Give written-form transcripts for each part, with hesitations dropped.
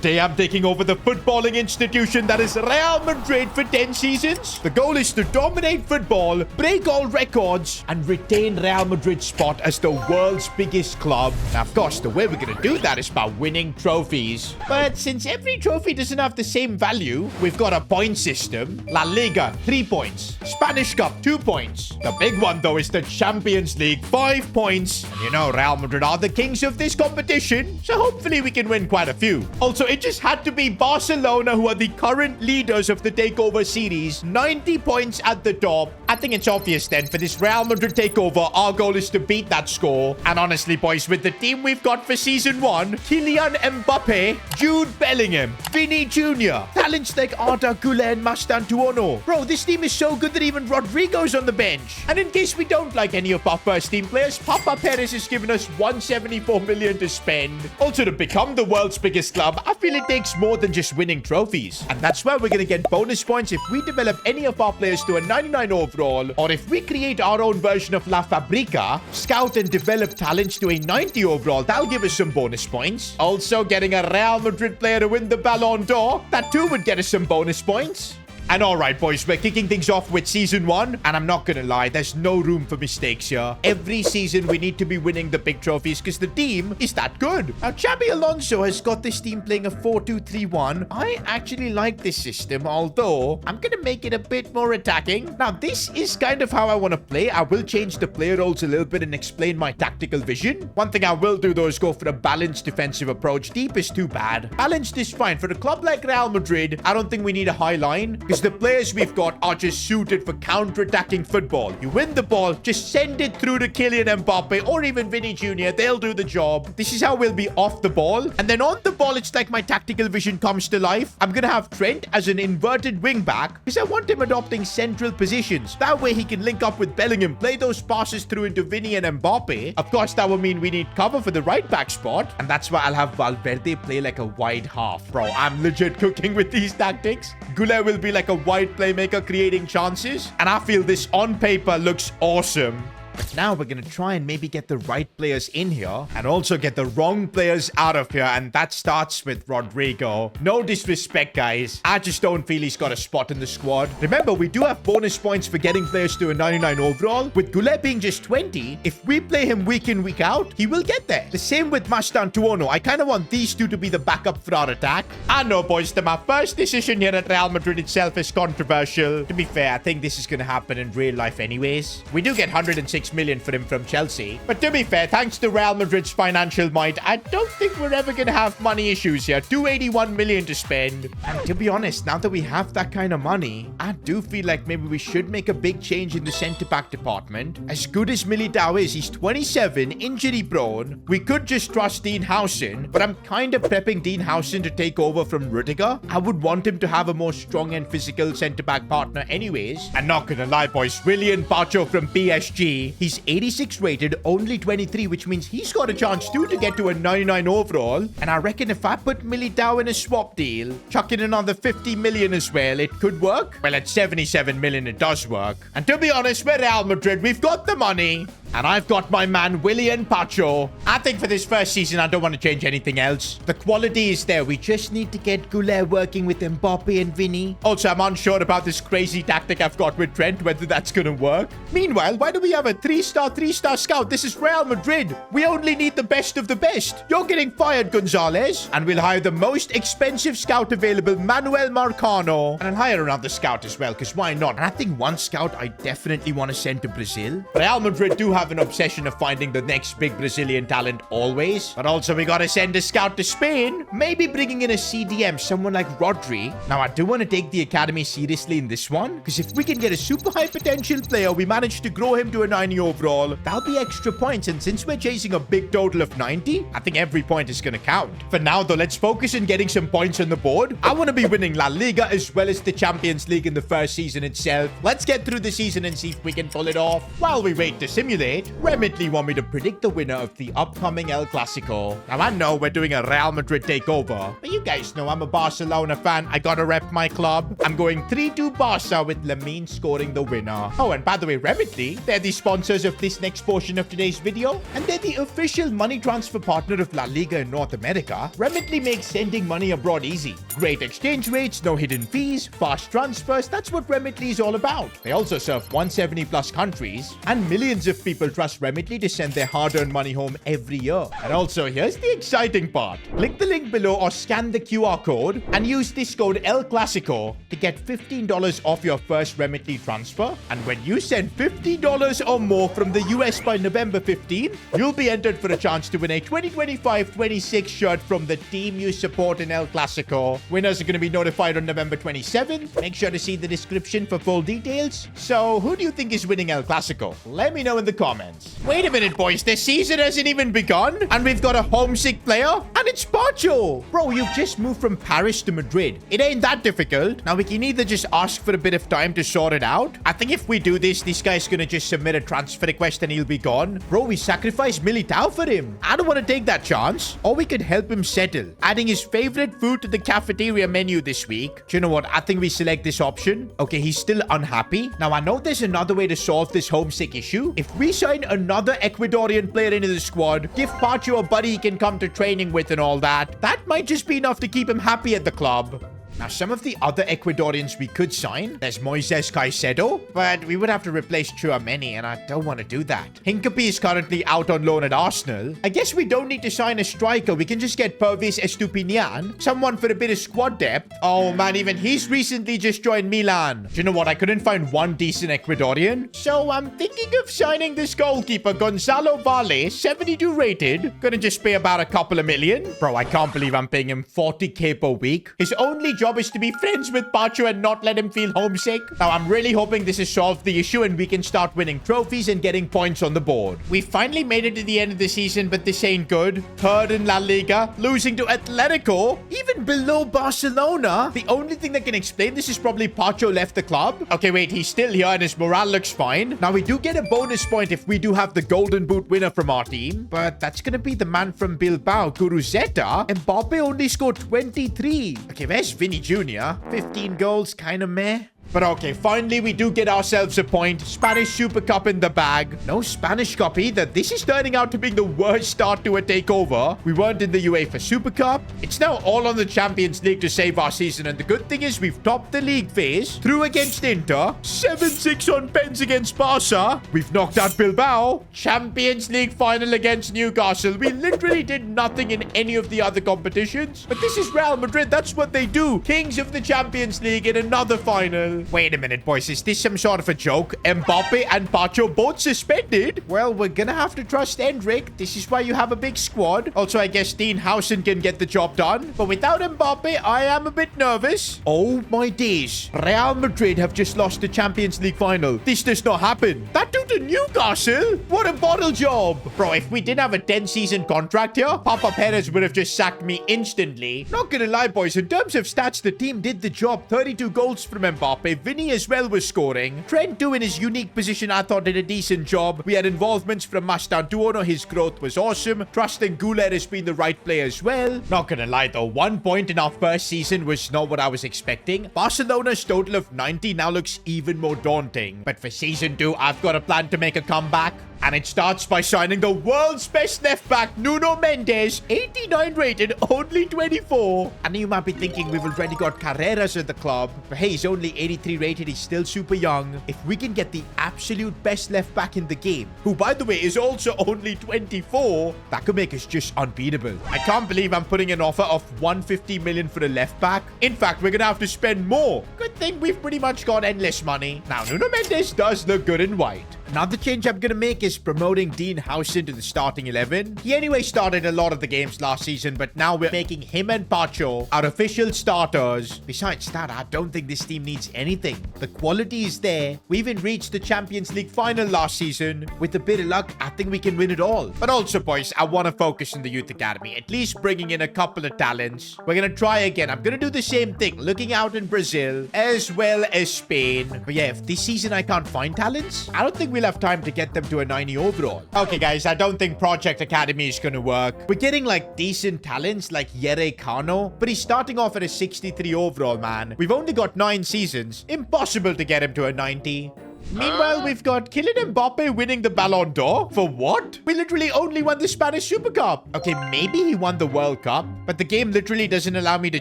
Today I'm taking over the footballing institution that is Real Madrid for 10 seasons. The goal is to dominate football, break all records, and retain Real Madrid's spot as the world's biggest club. Now, of course, the way we're going to do that is by winning trophies. But since every trophy doesn't have the same value, we've got a point system. La Liga, 3 points. Spanish Cup, 2 points. The big one, though, is the Champions League, 5 points. And you know, Real Madrid are the kings of this competition, so hopefully we can win quite a few. Also, it just had to be Barcelona, who are the current leaders of the Takeover series. 90 points at the top. I think it's obvious then, for this Real Madrid Takeover, our goal is to beat that score. And honestly, boys, with the team we've got for Season 1, Kylian Mbappe, Jude Bellingham, Vinny Jr., talents like Arda Güler and Mastantuono. Bro, this team is so good that even Rodrigo's on the bench. And in case we don't like any of our first team players, Papa Perez has given us 174 million to spend. Also, to become the world's biggest club, I feel it takes more than just winning trophies. And that's where we're going to get bonus points if we develop any of our players to a 99 overall, or if we create our own version of La Fabrica, scout and develop talents to a 90 overall. That'll give us some bonus points. Also, getting a Real Madrid player to win the Ballon d'Or, that too would get us some bonus points. And alright, boys, we're kicking things off with Season 1. And I'm not gonna lie, there's no room for mistakes here. Every season, we need to be winning the big trophies because the team is that good. Now, Xabi Alonso has got this team playing a 4-2-3-1. I actually like this system, although I'm gonna make it a bit more attacking. Now, this is kind of how I want to play. I will change the player roles a little bit and explain my tactical vision. One thing I will do, though, is go for a balanced defensive approach. Deep is too bad. Balanced is fine. For a club like Real Madrid, I don't think we need a high line, the players we've got are just suited for counter-attacking football. You win the ball, just send it through to Kylian Mbappe or even Vinny Jr. They'll do the job. This is how we'll be off the ball. And then on the ball, it's like my tactical vision comes to life. I'm going to have Trent as an inverted wing back because I want him adopting central positions. That way he can link up with Bellingham, play those passes through into Vinny and Mbappe. Of course, that will mean we need cover for the right back spot. And that's why I'll have Valverde play like a wide half. Bro, I'm legit cooking with these tactics. Güler will be like a wide playmaker creating chances. And I feel this on paper looks awesome. But now we're going to try and maybe get the right players in here and also get the wrong players out of here. And that starts with Rodrigo. No disrespect, guys. I just don't feel he's got a spot in the squad. Remember, we do have bonus points for getting players to a 99 overall. With Güler being just 20, if we play him week in, week out, he will get there. The same with Mastantuono. I kind of want these two to be the backup for our attack. I know, boys, that my first decision here at Real Madrid itself is controversial. To be fair, I think this is going to happen in real life anyways. We do get 106 million for him from Chelsea. But to be fair, thanks to Real Madrid's financial might, I don't think we're ever going to have money issues here. 281 million to spend. And to be honest, now that we have that kind of money, I do feel like maybe we should make a big change in the centre-back department. As good as Militao is, he's 27, injury prone. We could just trust Dean Howson, but I'm kind of prepping Dean Howson to take over from Rudiger. I would want him to have a more strong and physical centre-back partner anyways. And not gonna lie, boys, Willian Pacho from PSG, he's 86 rated, only 23, which means he's got a chance too to get to a 99 overall. And I reckon if I put Militao in a swap deal, chuck in another 50 million as well, it could work. Well, at 77 million, it does work. And to be honest, we're Real Madrid. We've got the money. And I've got my man, Willian Pacho. I think for this first season, I don't want to change anything else. The quality is there. We just need to get Güler working with Mbappe and Vinny. Also, I'm unsure about this crazy tactic I've got with Trent, whether that's going to work. Meanwhile, why do we have a 3-star scout? This is Real Madrid. We only need the best of the best. You're getting fired, Gonzalez. And we'll hire the most expensive scout available, Manuel Marcano. And I'll hire another scout as well, because why not? And I think one scout I definitely want to send to Brazil. Real Madrid do have an obsession of finding the next big Brazilian talent always. But also, we gotta send a scout to Spain. Maybe bringing in a CDM, someone like Rodri. Now, I do want to take the academy seriously in this one, because if we can get a super high potential player, we manage to grow him to a 90 overall, that'll be extra points. And since we're chasing a big total of 90, I think every point is gonna count. For now, though, let's focus on getting some points on the board. I want to be winning La Liga as well as the Champions League in the first season itself. Let's get through the season and see if we can pull it off while we wait to simulate. late. Remitly want me to predict the winner of the upcoming El Clasico. Now, I know we're doing a Real Madrid takeover, but you guys know I'm a Barcelona fan. I gotta rep my club. I'm going 3-2 Barca with Lamine scoring the winner. Oh, and by the way, Remitly, they're the sponsors of this next portion of today's video, and they're the official money transfer partner of La Liga in North America. Remitly makes sending money abroad easy. Great exchange rates, no hidden fees, fast transfers. That's what Remitly is all about. They also serve 170 plus countries, and millions of people trust Remitly to send their hard-earned money home every year. And also, here's the exciting part. Click the link below or scan the QR code and use this code El Clasico to get $15 off your first Remitly transfer. And when you send $50 or more from the US by November 15, you'll be entered for a chance to win a 2025-26 shirt from the team you support in El Clasico. Winners are going to be notified on November 27th. Make sure to see the description for full details. So, who do you think is winning El Clasico? Let me know in the comments. Wait a minute, boys. The season hasn't even begun, and we've got a homesick player, and it's Pacho. Bro, you've just moved from Paris to Madrid. It ain't that difficult. Now, we can either just ask for a bit of time to sort it out. I think if we do this guy's gonna just submit a transfer request and he'll be gone. Bro, we sacrificed Militao for him. I don't want to take that chance. Or we could help him settle, adding his favorite food to the cafeteria menu this week. Do you know what? I think we select this option. Okay, he's still unhappy. Now, I know there's another way to solve this homesick issue. If we sign another Ecuadorian player into the squad, give Pacho a buddy he can come to training with and all that, that might just be enough to keep him happy at the club. Now, some of the other Ecuadorians we could sign, there's Moises Caicedo, but we would have to replace Tchouaméni, and I don't want to do that. Hincapié is currently out on loan at Arsenal. I guess we don't need to sign a striker. We can just get Pervis Estupiñán, someone for a bit of squad depth. Oh man, even he's recently just joined Milan. Do you know what? I couldn't find one decent Ecuadorian, so I'm thinking of signing this goalkeeper, Gonzalo Valle, 72 rated. Gonna just pay about a couple of million. Bro, I can't believe I'm paying him 40k per week. His only job is to be friends with Pacho and not let him feel homesick. Now, I'm really hoping this has solved the issue and we can start winning trophies and getting points on the board. We finally made it to the end of the season, but this ain't good. Third in La Liga, losing to Atletico, even below Barcelona. The only thing that can explain this is probably Pacho left the club. Okay, wait, he's still here and his morale looks fine. Now, we do get a bonus point if we do have the golden boot winner from our team, but that's gonna be the man from Bilbao, Guruzeta. Mbappe only scored 23. Okay, where's Vinny Jr.? 15 goals, kind of meh. But okay, finally we do get ourselves a point. Spanish Super Cup in the bag. No Spanish Cup either. This is turning out to be the worst start to a takeover. We weren't in the UEFA Super Cup. It's now all on the Champions League to save our season. And the good thing is we've topped the league phase. Through against Inter. 7-6 on pens against Barca. We've knocked out Bilbao. Champions League final against Newcastle. We literally did nothing in any of the other competitions. But this is Real Madrid. That's what they do. Kings of the Champions League in another final. Wait a minute, boys. Is this some sort of a joke? Mbappe and Pacho both suspended? Well, we're gonna have to trust Endrick. This is why you have a big squad. Also, I guess Dean Howson can get the job done. But without Mbappe, I am a bit nervous. Oh my days. Real Madrid have just lost the Champions League final. This does not happen. That dude to Newcastle? What a bottle job. Bro, if we didn't have a 10-season contract here, Papa Perez would have just sacked me instantly. Not gonna lie, boys. In terms of stats, the team did the job. 32 goals from Mbappe. Vinny as well was scoring. Trent, too, in his unique position, I thought did a decent job. We had involvements from Mastantuono. His growth was awesome. Trusting Goulet has been the right player as well. Not gonna lie, though. 1 point in our first season was not what I was expecting. Barcelona's total of 90 now looks even more daunting. But for season 2, I've got a plan to make a comeback. And it starts by signing the world's best left back, Nuno Mendes, 89 rated, only 24. I know you might be thinking we've already got Carreras at the club, but hey, he's only 83 rated, he's still super young. If we can get the absolute best left back in the game, who by the way is also only 24, that could make us just unbeatable. I can't believe I'm putting an offer of 150 million for a left back. In fact, we're gonna have to spend more. Good thing we've pretty much got endless money. Now, Nuno Mendes does look good in white. Another change I'm gonna make is promoting Dean Howson to the starting 11. He anyway started a lot of the games last season, but now we're making him and Pacho our official starters. Besides that, I don't think this team needs anything. The quality is there. We even reached the Champions League final last season. With a bit of luck, I think we can win it all. But also, boys, I want to focus in the youth academy, at least bringing in a couple of talents. We're gonna try again. I'm gonna do the same thing, looking out in Brazil as well as Spain. But yeah, if this season I can't find talents, I don't think we'll have time to get them to a 90 overall. Okay, guys, I don't think Project Academy is gonna work. We're getting, like, decent talents like Yere Kano, but he's starting off at a 63 overall, man. We've only got 9 seasons. Impossible to get him to a 90. Meanwhile, we've got Kylian Mbappe winning the Ballon d'Or. For what? We literally only won the Spanish Super Cup. Okay, maybe he won the World Cup, but the game literally doesn't allow me to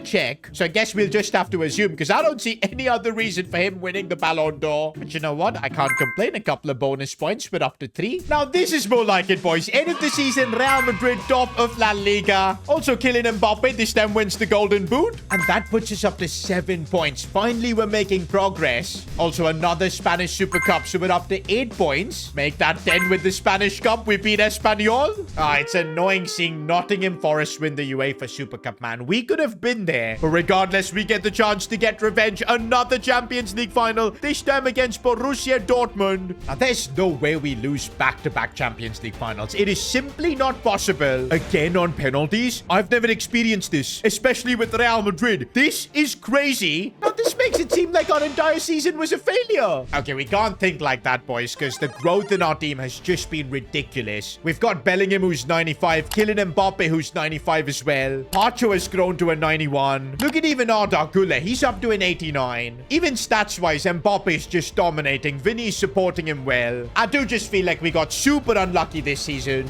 check. So I guess we'll just have to assume, because I don't see any other reason for him winning the Ballon d'Or. But you know what? I can't complain. A couple of bonus points. We're up to 3. Now, this is more like it, boys. End of the season, Real Madrid top of La Liga. Also, Kylian Mbappe this time wins the Golden Boot. And that puts us up to 7 points. Finally, we're making progress. Also, another Spanish Super Cup, so we're up to 8 points. Make that 10 with the Spanish Cup. We beat Espanyol. It's annoying seeing Nottingham Forest win the UEFA Super Cup, man. We could have been there. But regardless, we get the chance to get revenge. Another Champions League final, this time against Borussia Dortmund. Now, there's no way we lose back-to-back Champions League finals. It is simply not possible. Again on penalties? I've never experienced this, especially with Real Madrid. This is crazy. Now, this makes it seem like our entire season was a failure. Okay, we can't think like that, boys, because the growth in our team has just been ridiculous. We've got Bellingham, who's 95, Kylian Mbappe, who's 95 as well. Pacho has grown to a 91. Look at even Arda Güler, he's up to an 89. Even stats-wise, Mbappe is just dominating. Vinny's supporting him well. I do just feel like we got super unlucky this season.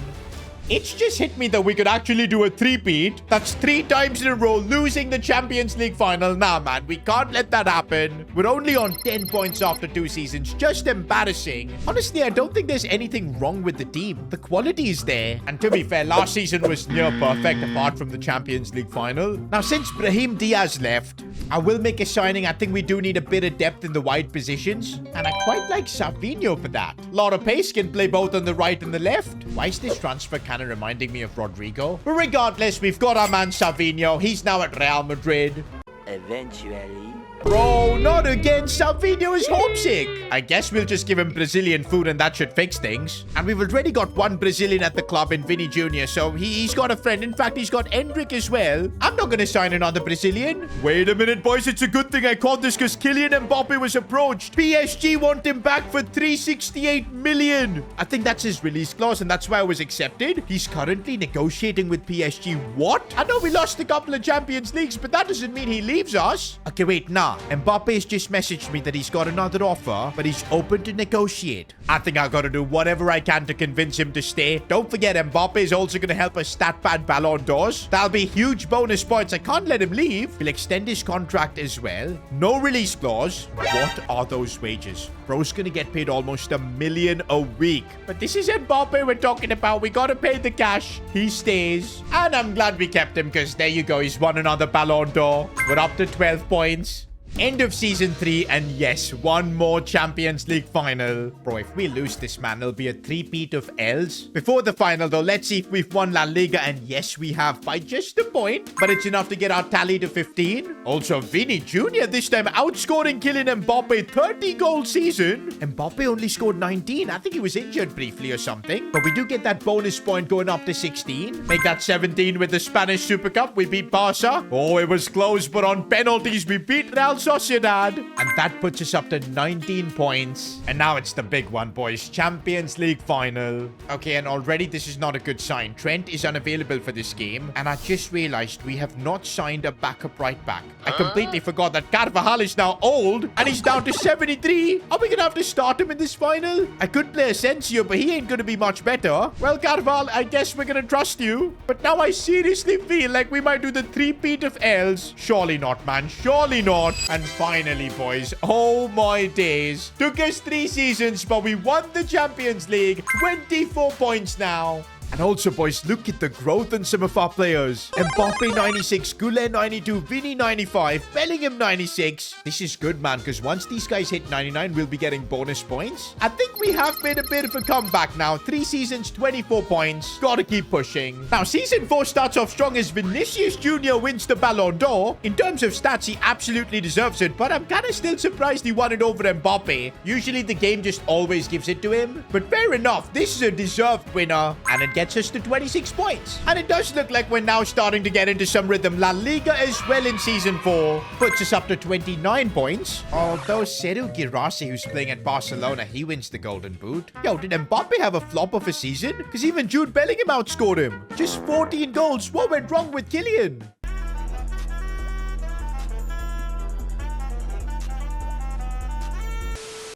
It's just hit me that we could actually do a 3-peat. That's 3 times in a row losing the Champions League final. Nah, man, we can't let that happen. We're only on 10 points after 2 seasons. Just embarrassing. Honestly, I don't think there's anything wrong with the team. The quality is there. And to be fair, last season was near perfect apart from the Champions League final. Now, since Brahim Diaz left, I will make a signing. I think we do need a bit of depth in the wide positions. And I quite like Savinho for that. Lot of pace, can play both on the right and the left. Why is this transfer kind of reminding me of Rodrigo? But regardless, we've got our man Savinho. He's now at Real Madrid. Eventually. Bro, not again. Savinho is homesick. I guess we'll just give him Brazilian food and that should fix things. And we've already got one Brazilian at the club in Vinny Jr., so he's got a friend. In fact, he's got Endrick as well. I'm not going to sign another Brazilian. Wait a minute, boys. It's a good thing I called this because Kylian Mbappe was approached. PSG want him back for 368 million. I think that's his release clause and that's why I was accepted. He's currently negotiating with PSG. What? I know we lost a couple of Champions Leagues, but that doesn't mean he leaves us. Okay, wait, nah. Mbappe has just messaged me that he's got another offer, but he's open to negotiate. I think I gotta do whatever I can to convince him to stay. Don't forget, Mbappe is also gonna help us stat pad Ballon d'Ors. That'll be huge bonus points. I can't let him leave. We'll extend his contract as well. No release clause. What are those wages? Bro's gonna get paid almost $1 million a week. But this is Mbappe we're talking about. We gotta pay the cash. He stays. And I'm glad we kept him because there you go. He's won another Ballon d'Or. We're up to 12 points. End of season 3, and yes, one more Champions League final. Bro, if we lose this, man, it'll be a 3-peat of L's. Before the final, though, let's see if we've won La Liga, and yes, we have by just a point, but it's enough to get our tally to 15. Also, Vinny Jr. this time outscoring Kylian Mbappe, 30-goal season. Mbappe only scored 19. I think he was injured briefly or something, but we do get that bonus point going up to 16. Make that 17 with the Spanish Super Cup. We beat Barca. Oh, it was close, but on penalties, we beat Real Sociedad. And that puts us up to 19 points. And now it's the big one, boys. Champions League final. Okay, and already this is not a good sign. Trent is unavailable for this game. And I just realized we have not signed a backup right back. I completely forgot that Carvajal is now old. And he's down to 73. Are we going to have to start him in this final? I could play Asensio, but he ain't going to be much better. Well, Carvajal, I guess we're going to trust you. But now I seriously feel like we might do the 3-peat of L's. Surely not, man. Surely not. And finally, boys, oh my days. Took us 3 seasons, but we won the Champions League. 24 points now. And also, boys, look at the growth in some of our players. Mbappe 96, Güler 92, Vinny 95, Bellingham 96. This is good, man, because once these guys hit 99, we'll be getting bonus points. I think we have made a bit of a comeback now. 3 seasons, 24 points. Gotta keep pushing. Now, season 4 starts off strong as Vinicius Jr. wins the Ballon d'Or. In terms of stats, he absolutely deserves it, but I'm kind of still surprised he won it over Mbappe. Usually, the game just always gives it to him. But fair enough, this is a deserved winner, and it gets gets us to 26 points. And it does look like we're now starting to get into some rhythm. La Liga as well in Season 4 puts us up to 29 points. Although Sergio Girassi, who's playing at Barcelona, he wins the Golden Boot. Yo, did Mbappe have a flop of a season? Because even Jude Bellingham outscored him. Just 14 goals. What went wrong with Kylian?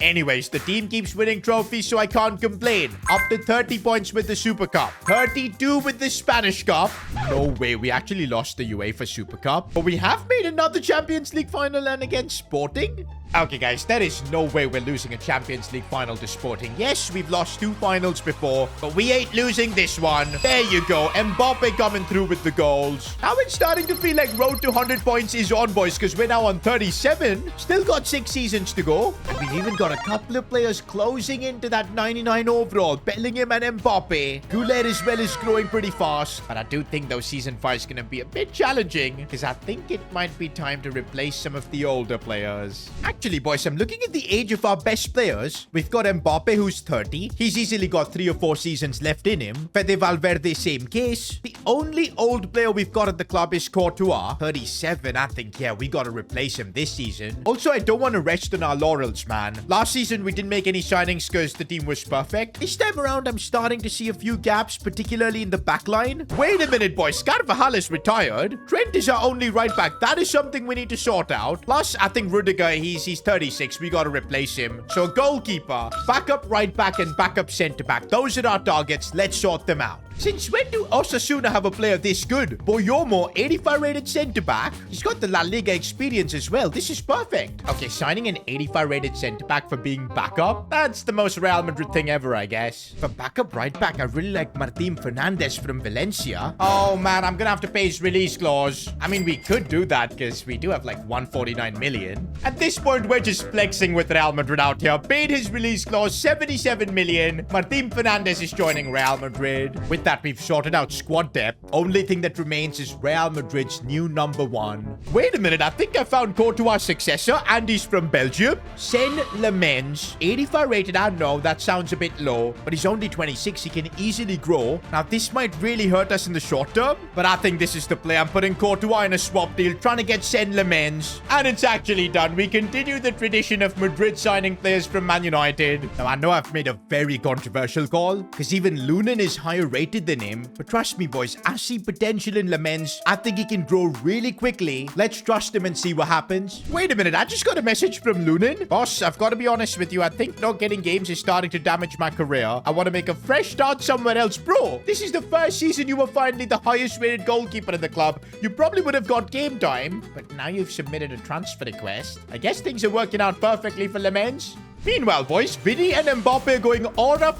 Anyways, the team keeps winning trophies, so I can't complain. Up to 30 points with the Super Cup. 32 with the Spanish Cup. No way, we actually lost the UEFA Super Cup. But we have made another Champions League final and against Sporting. Okay, guys, there is no way we're losing a Champions League final to Sporting. Yes, we've lost 2 finals before, but we ain't losing this one. There you go. Mbappe coming through with the goals. Now it's starting to feel like road to 100 points is on, boys, because we're now on 37. Still got 6 seasons to go. And we've even got a couple of players closing into that 99 overall. Bellingham and Mbappe. Goulet as well is growing pretty fast. But I do think, though, Season 5 is going to be a bit challenging, because I think it might be time to replace some of the older players. Actually, boys, I'm looking at the age of our best players. We've got Mbappe, who's 30. He's easily got 3 or 4 seasons left in him. Fede Valverde, same case. The only old player we've got at the club is Courtois. 37, I think, yeah, we got to replace him this season. Also, I don't want to rest on our laurels, man. Last season, we didn't make any signings because the team was perfect. This time around, I'm starting to see a few gaps, particularly in the back line. Wait a minute, boys. Carvajal is retired. Trent is our only right back. That is something we need to sort out. Plus, I think Rudiger, he's 36. We got to replace him. So goalkeeper, backup right back, and backup center back. Those are our targets. Let's sort them out. Since when do Osasuna have a player this good? Boyomo, 85 rated center back. He's got the La Liga experience as well. This is perfect. Okay, signing an 85 rated center back for being backup. That's the most Real Madrid thing ever, I guess. For backup right back, I really like Martin Fernandez from Valencia. Oh man, I'm gonna have to pay his release clause. I mean, we could do that because we do have like 149 million. At this point, we're just flexing with Real Madrid out here. Paid his release clause, 77 million. Martin Fernandez is joining Real Madrid. With that, we've sorted out squad depth. Only thing that remains is Real Madrid's new number 1. Wait a minute, I think I found Courtois' successor, and he's from Belgium. Sen Lemens, 85 rated. I know that sounds a bit low, but he's only 26. He can easily grow. Now, this might really hurt us in the short term, but I think this is the play. I'm putting Courtois in a swap deal, trying to get Sen Lemens, and it's actually done. We continue the tradition of Madrid signing players from Man United. Now, I know I've made a very controversial call, because even Lunin is higher rated than him, but trust me, boys, I see potential in Lemens. I think he can grow really quickly. Let's trust him and see what happens. Wait a minute, I just got a message from Lunin. Boss, I've got to be honest with you. I think not getting games is starting to damage my career. I want to make a fresh start somewhere else. Bro, this is the first season you were finally the highest rated goalkeeper in the club. You probably would have got game time, but now you've submitted a transfer request. I guess things are working out perfectly for Lemens. Meanwhile, boys, Vinny and Mbappe are going aura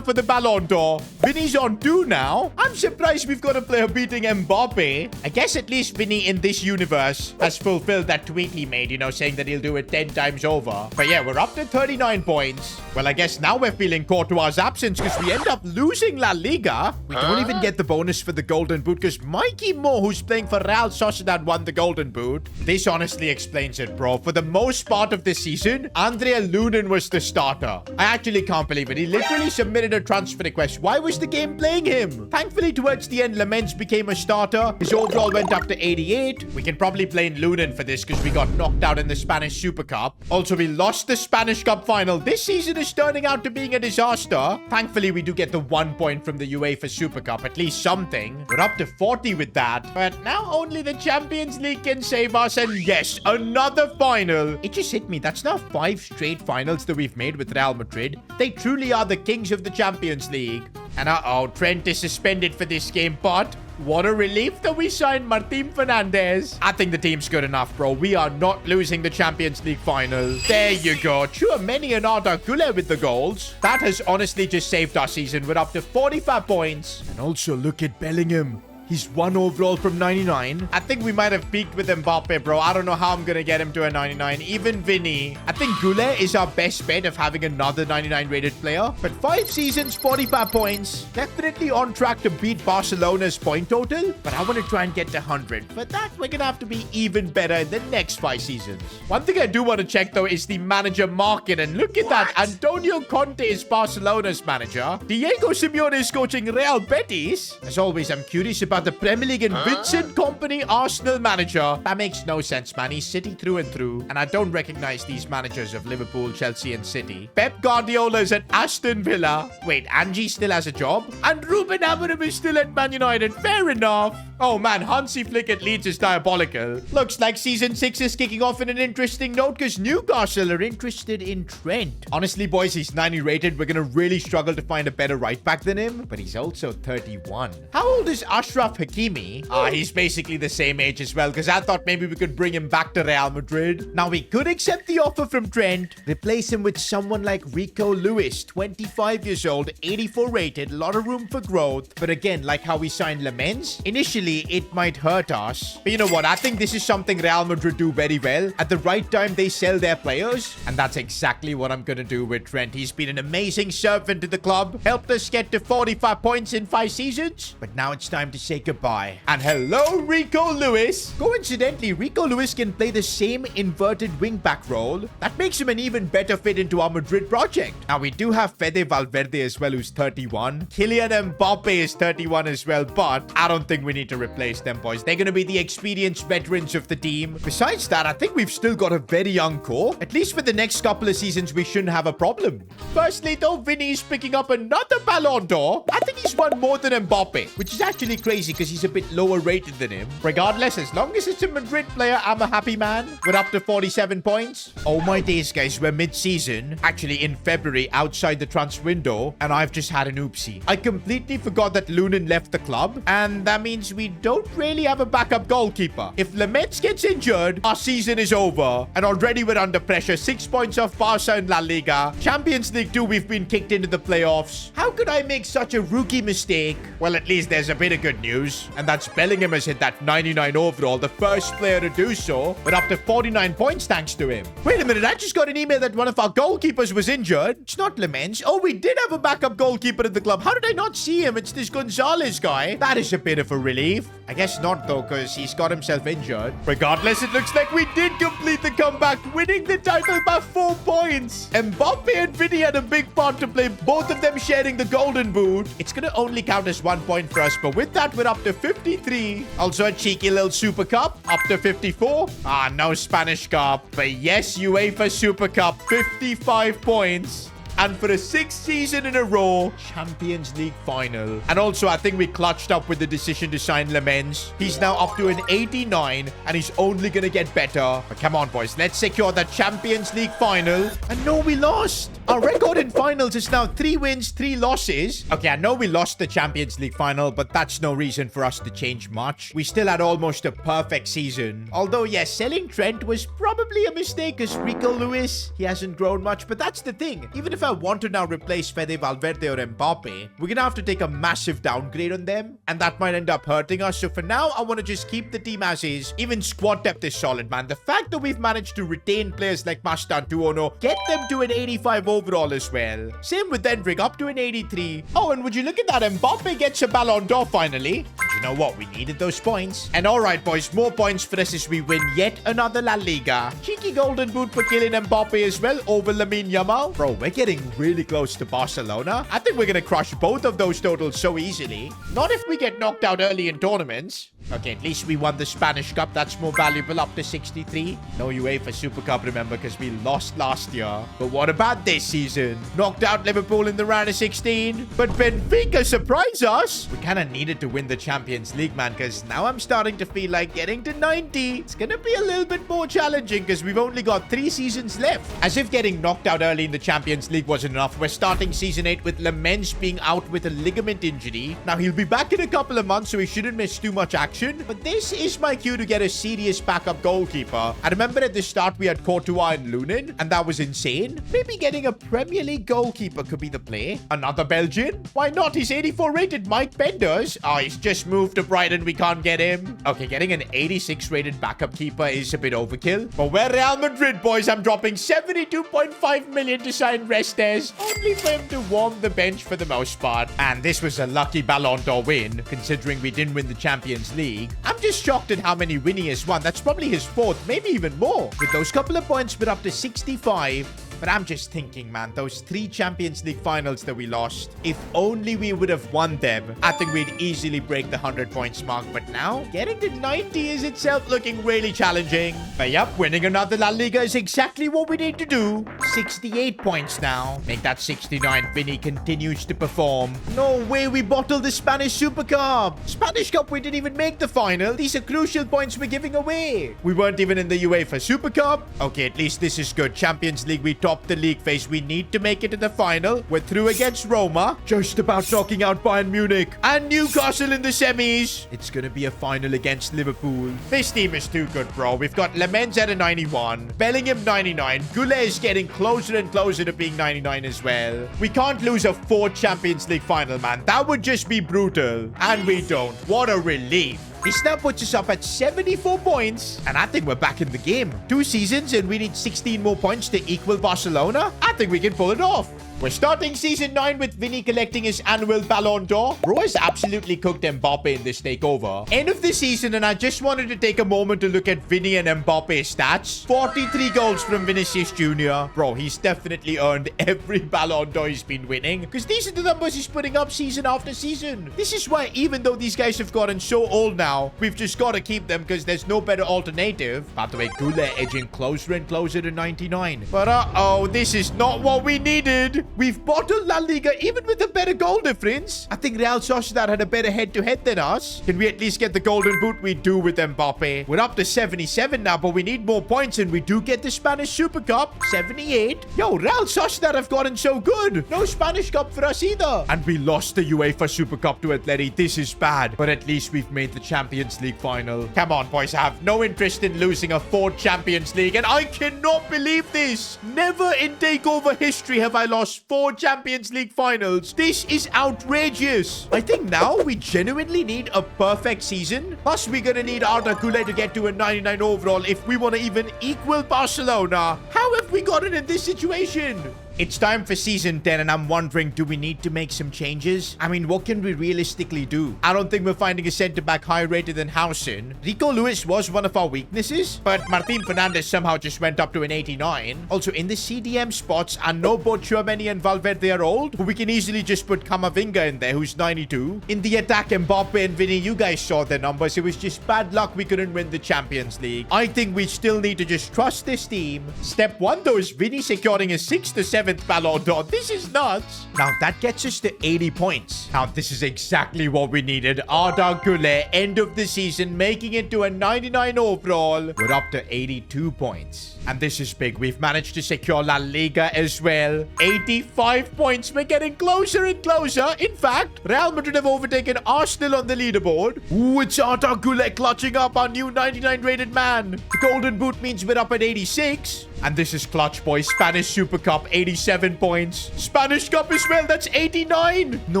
for the Ballon d'Or. Vinny's on 2 now. I'm surprised we've got a player beating Mbappe. I guess at least Vinny in this universe has fulfilled that tweet he made, you know, saying that he'll do it 10 times over. But yeah, we're up to 39 points. Well, I guess now we're feeling Courtois' absence because we end up losing La Liga. We don't even get the bonus for the Golden Boot because Mikey Moore, who's playing for Real Sociedad, won the Golden Boot. This honestly explains it, bro. For the most part of this season, Andrea Lunin was the starter. I actually can't believe it. He literally submitted a transfer request. Why was the game playing him? Thankfully, towards the end, Lemens became a starter. His overall went up to 88. We can probably blame Lunin for this because we got knocked out in the Spanish Super Cup. Also, we lost the Spanish Cup final. This season is turning out to being a disaster. Thankfully, we do get the 1 point from the UEFA Super Cup. At least something. We're up to 40 with that. But now only the Champions League can save us. And yes, another final. It just hit me. That's now 5 straight finals that we've made with Real Madrid. They truly are the kings of the Champions League. And uh-oh, Trent is suspended for this game, but what a relief that we signed Martin Fernandez. I think the team's good enough, bro. We are not losing the Champions League final. There you go. Tchouaméni and Arda Güler with the goals. That has honestly just saved our season. We're up to 45 points. And also look at Bellingham. He's 1 overall from 99. I think we might have peaked with Mbappe, bro. I don't know how I'm going to get him to a 99. Even Vinny. I think Goulet is our best bet of having another 99 rated player. But 5 seasons, 45 points. Definitely on track to beat Barcelona's point total. But I want to try and get to 100. For that, we're going to have to be even better in the next 5 seasons. One thing I do want to check, though, is the manager market. And look at that. Antonio Conte is Barcelona's manager. Diego Simeone is coaching Real Betis. As always, I'm curious about the Premier League and Vincent Kompany, Arsenal manager. That makes no sense, man. He's City through and through. And I don't recognize these managers of Liverpool, Chelsea, and City. Pep Guardiola is at Aston Villa. Wait, Angie still has a job? And Ruben Amorim is still at Man United. Fair enough. Oh man, Hansi Flick at Leeds is diabolical. Looks like season 6 is kicking off in an interesting note because Newcastle are interested in Trent. Honestly, boys, he's 90 rated. We're going to really struggle to find a better right back than him, but he's also 31. How old is Ashraf Hakimi? He's basically the same age as well because I thought maybe we could bring him back to Real Madrid. Now, we could accept the offer from Trent, replace him with someone like Rico Lewis, 25 years old, 84 rated, a lot of room for growth. But again, like how we signed Lamens, initially it might hurt us. But you know what? I think this is something Real Madrid do very well. At the right time, they sell their players. And that's exactly what I'm going to do with Trent. He's been an amazing servant to the club. Helped us get to 45 points in 5 seasons. But now it's time to say goodbye. And hello, Rico Lewis. Coincidentally, Rico Lewis can play the same inverted wingback role. That makes him an even better fit into our Madrid project. Now, we do have Fede Valverde as well, who's 31. Kylian Mbappe is 31 as well. But I don't think we need to replace them, boys. They're going to be the experienced veterans of the team. Besides that, I think we've still got a very young core. At least for the next couple of seasons, we shouldn't have a problem. Firstly, though, Vinny's picking up another Ballon d'Or. I think he's won more than Mbappe, which is actually crazy because he's a bit lower rated than him. Regardless, as long as it's a Madrid player, I'm a happy man. We're up to 47 points. Oh my days, guys. We're mid-season. Actually, in February, outside the transfer window, and I've just had an oopsie. I completely forgot that Lunin left the club, and that means we don't really have a backup goalkeeper. If Lamens gets injured, our season is over. And already we're under pressure. 6 points off Barca in La Liga. Champions League 2, we've been kicked into the playoffs. How could I make such a rookie mistake? Well, at least there's a bit of good news. And that's Bellingham has hit that 99 overall. The first player to do so. But up to 49 points thanks to him. Wait a minute. I just got an email that one of our goalkeepers was injured. It's not Lamens. Oh, we did have a backup goalkeeper in the club. How did I not see him? It's this Gonzalez guy. That is a bit of a relief. I guess not though, because he's got himself injured. Regardless, it looks like we did complete the comeback, winning the title by 4 points. Mbappe and Vinny had a big part to play, both of them sharing the golden boot. It's going to only count as 1 point for us, but with that, we're up to 53. Also a cheeky little Super Cup, up to 54. No Spanish Cup, but yes, UEFA Super Cup, 55 points. And for the 6th season in a row, Champions League final. And also, I think we clutched up with the decision to sign Lamens. He's now up to an 89, and he's only going to get better. But come on, boys. Let's secure the Champions League final. And no, we lost. Our record in finals is now 3 wins, 3 losses. Okay, I know we lost the Champions League final, but that's no reason for us to change much. We still had almost a perfect season. Although, yes, selling Trent was probably a mistake because Rico Lewis, he hasn't grown much. But that's the thing. Even if I want to now replace Fede Valverde or Mbappe, we're gonna have to take a massive downgrade on them, and that might end up hurting us. So for now, I want to just keep the team as is. Even squad depth is solid, man. The fact that we've managed to retain players like Mastantuono, get them to an 85 overall as well. Same with Endrick, up to an 83. Oh, and would you look at that? Mbappe gets a Ballon d'Or finally. You know what? We needed those points. And all right, boys, more points for us as we win yet another La Liga. Cheeky golden boot for Kylian Mbappe as well over Lamine Yamal. Bro, we're getting really close to Barcelona. I think we're going to crush both of those totals so easily. Not if we get knocked out early in tournaments. Okay, at least we won the Spanish Cup. That's more valuable, up to 63. No UEFA Super Cup, remember, because we lost last year. But what about this season? Knocked out Liverpool in the round of 16. But Benfica surprised us. We kind of needed to win the Champions League, man, because now I'm starting to feel like getting to 90. It's going to be a little bit more challenging because we've only got 3 seasons left. As if getting knocked out early in the Champions League wasn't enough. We're starting season 8 with Lamens being out with a ligament injury. Now, he'll be back in a couple of months, so he shouldn't miss too much action. production, but this is my cue to get a serious backup goalkeeper. I remember at the start we had Courtois and Lunin, and that was insane. Maybe getting a Premier League goalkeeper could be the play. Another Belgian? Why not? He's 84 rated. Mike Benders. Oh, he's just moved to Brighton. We can't get him. Okay, getting an 86 rated backup keeper is a bit overkill. But we're Real Madrid, boys. I'm dropping 72.5 million to sign Restes, only for him to warm the bench for the most part. And this was a lucky Ballon d'Or win, considering we didn't win the Champions League. I'm just shocked at how many Winnie has won. That's probably his fourth, maybe even more. With those couple of points, we're up to 65. But I'm just thinking, man, those 3 Champions League finals that we lost, if only we would have won them, I think we'd easily break the 100 points mark. But now, getting to 90 is itself looking really challenging. But yep, winning another La Liga is exactly what we need to do. 68 points now. Make that 69. Vinny continues to perform. No way we bottled the Spanish Super Cup. Spanish Cup, we didn't even make the final. These are crucial points we're giving away. We weren't even in the UEFA Super Cup. Okay, at least this is good. Champions League, we top the league phase. We need to make it to the final. We're through against Roma. Just about knocking out Bayern Munich and Newcastle in the semis. It's gonna be a final against Liverpool. This team is too good, bro. We've got Lemens at a 91, Bellingham 99. Goulet is getting closer and closer to being 99 as well. We can't lose a 4th Champions League final, man. That would just be brutal. And we don't. What a relief. This now puts us up at 74 points. And I think we're back in the game. 2 seasons and we need 16 more points to equal Barcelona. I think we can pull it off. We're starting season 9 with Vinny collecting his annual Ballon d'Or. Bro has absolutely cooked Mbappe in this takeover. End of the season, and I just wanted to take a moment to look at Vinny and Mbappe's stats. 43 goals from Vinicius Jr. Bro, he's definitely earned every Ballon d'Or he's been winning, because these are the numbers he's putting up season after season. This is why, even though these guys have gotten so old now, we've just got to keep them because there's no better alternative. By the way, Goulet edging closer and closer to 99. But uh-oh, this is not what we needed. We've bottled La Liga even with a better goal difference. I think Real Sociedad had a better head-to-head than us. Can we at least get the golden boot? We do with Mbappe. We're up to 77 now, but we need more points, and we do get the Spanish Super Cup. 78. Yo, Real Sociedad have gotten so good. No Spanish Cup for us either. And we lost the UEFA Super Cup to Atleti. This is bad, but at least we've made the Champions League final. Come on, boys. I have no interest in losing a 4th Champions League, and I cannot believe this. Never in Takeover history have I lost 4 Champions League finals. This is outrageous. I think now we genuinely need a perfect season. Plus, we're gonna need Arda Güler to get to a 99 overall if we want to even equal Barcelona. How have we gotten in this situation? It's time for season 10, and I'm wondering, do we need to make some changes? I mean, what can we realistically do? I don't think we're finding a centre-back higher rated than Housen. Rico Lewis was one of our weaknesses, but Martin Fernandez somehow just went up to an 89. Also, in the CDM spots, I know both Tchouaméni and Valverde are old, but we can easily just put Camavinga in there, who's 92. In the attack, Mbappe and Vinny, you guys saw their numbers. It was just bad luck we couldn't win the Champions League. I think we still need to just trust this team. Step 1, though, is Vinny securing his 6th to 7th Ballon d'Or. This is nuts. Now, that gets us to 80 points. Now, this is exactly what we needed. Arda Güler, end of the season, making it to a 99 overall. We're up to 82 points. And this is big. We've managed to secure La Liga as well. 85 points. We're getting closer and closer. In fact, Real Madrid have overtaken Arsenal on the leaderboard. Ooh, it's Arda Güler clutching up our new 99 rated man. The golden boot means we're up at 86. And this is clutch, boys. Spanish Super Cup, 87 points. Spanish Cup as well, that's 89. No,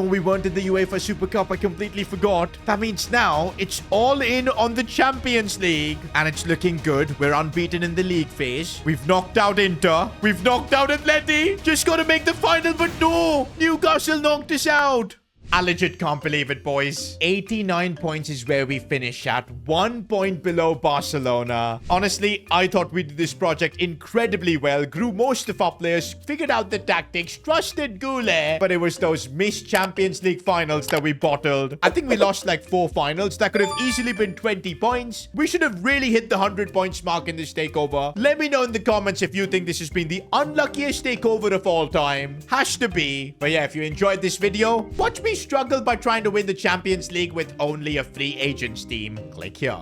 we weren't in the UEFA Super Cup. I completely forgot. That means now it's all in on the Champions League. And it's looking good. We're unbeaten in the league phase. We've knocked out Inter. We've knocked out Atleti. Just got to make the final, but no. Newcastle knocked us out. I legit can't believe it, boys. 89 points is where we finish at. 1 point below Barcelona. Honestly, I thought we did this project incredibly well. Grew most of our players. Figured out the tactics. Trusted Güler. But it was those missed Champions League finals that we bottled. I think we lost like 4 finals. That could have easily been 20 points. We should have really hit the 100 points mark in this takeover. Let me know in the comments if you think this has been the unluckiest takeover of all time. Has to be. But yeah, if you enjoyed this video, watch me struggle by trying to win the Champions League with only a free agents team. Click here.